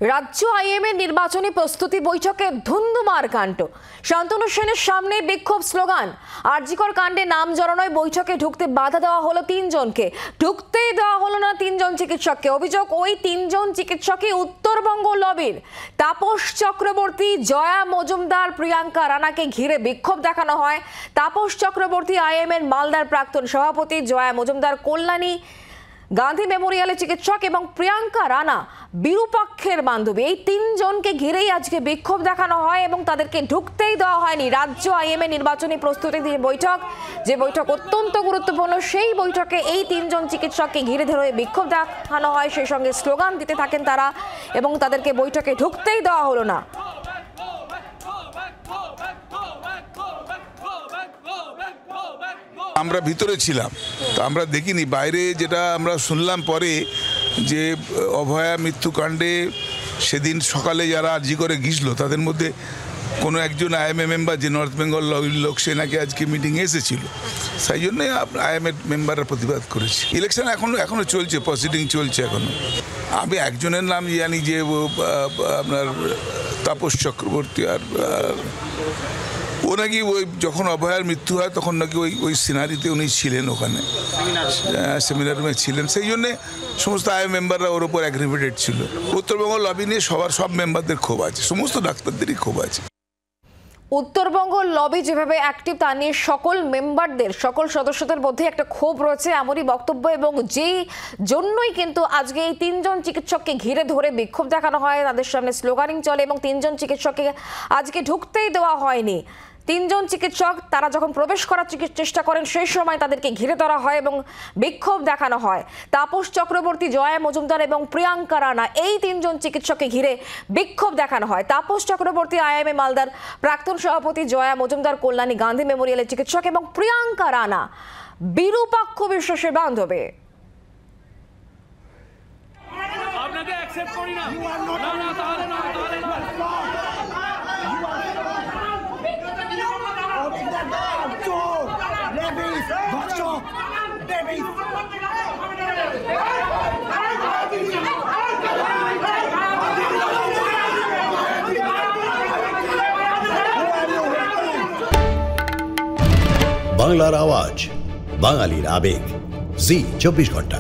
রাজ্য আইএমএ নির্বাচনী প্রস্তুতি বৈঠকে ধুন্ধুমার কাণ্ড। শান্তনু সেনের সামনে বিক্ষোভ স্লোগান। আরজিকর কাণ্ডে নাম জড়ানোয় বৈঠকে ঢুকতে বাধা দেওয়া হলো তিনজনকে, ঢুকতেই দেওয়া হলো না তিনজন চিকিৎসককে। অভিযোগ ওই তিনজন চিকিৎসকই উত্তরবঙ্গ লবির। তাপস চক্রবর্তী, জয়া মজুমদার, প্রিয়াঙ্কা রানাকে ঘিরে বিক্ষোভ দেখানো হয়। তাপস চক্রবর্তী আইএমএর মালদার প্রাক্তন সভাপতি, জয়া মজুমদার কল্যাণী গান্ধী মেমোরিয়ালে চিকিৎসক এবং প্রিয়াঙ্কা রানা বিরূপাক্ষের বান্ধবী। এই তিনজনকে ঘিরেই আজকে বিক্ষোভ দেখানো হয় এবং তাদেরকে ঢুকতেই দেওয়া হয়নি। রাজ্য আইএমএ নির্বাচনী প্রস্তুতি বৈঠক, যে বৈঠক অত্যন্ত গুরুত্বপূর্ণ, সেই বৈঠকে এই তিনজন চিকিৎসককে ঘিরে ধরে বিক্ষোভ দেখানো হয়। সেই সঙ্গে স্লোগান দিতে থাকেন তারা এবং তাদেরকে বৈঠকে ঢুকতেই দেওয়া হলো না। আমরা ভিতরে ছিলাম, তো আমরা দেখিনি। বাইরে যেটা আমরা শুনলাম পরে, যে অভয়া মৃত্যুকাণ্ডে সেদিন সকালে যারা আরজি করে গিয়েছিল তাদের মধ্যে কোনো একজন আইএমএ মেম্বার, যে নর্থ বেঙ্গল লবির লোক, সে নাকি আজকে মিটিংয়ে এসেছিল। সেই জন্যে আইএমএ মেম্বাররা প্রতিবাদ করেছে। ইলেকশন এখনো চলছে, প্রসিডিং চলছে এখনো। আমি একজনের নাম জানি, যে আপনার তাপস চক্রবর্তী, আর ও নাকি ওই যখন অভয়ার মৃত্যু হয় তখন নাকি ওই সিনারিতে উনি ছিলেন, ওখানে সেমিনার রুমে ছিলেন। সেই জন্যে সমস্ত আইএম মেম্বাররা ওর ওপর অ্যাগ্রিভেটেড ছিল। উত্তরবঙ্গ লবি নিয়ে সব মেম্বারদের ক্ষোভ আছে, সমস্ত ডাক্তারদেরই ক্ষোভ আছে। উত্তরবঙ্গ লবি যেভাবে অ্যাক্টিভ, তা নিয়ে সকল মেম্বারদের, সকল সদস্যদের মধ্যে একটা ক্ষোভ রয়েছে, এমনই বক্তব্য। এবং যেই জন্যই কিন্তু আজকে এই তিনজন চিকিৎসককে ঘিরে ধরে বিক্ষোভ দেখানো হয়, তাদের সামনে স্লোগানিং চলে এবং তিনজন চিকিৎসককে আজকে ঢুকতেই দেওয়া হয়নি। তিনজন চিকিৎসক তারা যখন প্রবেশ করার চেষ্টা করেন, সেই সময় তাদেরকে ঘিরে ধরা হয় এবং বিক্ষোভ দেখানো হয়। তাপস চক্রবর্তী, জয়া মজুমদার এবং প্রিয়াঙ্কা রানা, এই তিনজন চিকিৎসককে ঘিরে বিক্ষোভ দেখানো হয়। তাপস চক্রবর্তী আইএমএ মালদার প্রাক্তন সভাপতি, জয়া মজুমদার কল্যাণী গান্ধী মেমোরিয়ালের চিকিৎসক এবং প্রিয়াঙ্কা রানা বিরূপাক্ষ বিশ্বাসের বান্ধবী। বাংলার আওয়াজ, বাঙালির আবেগ, জি 24 ঘন্টা।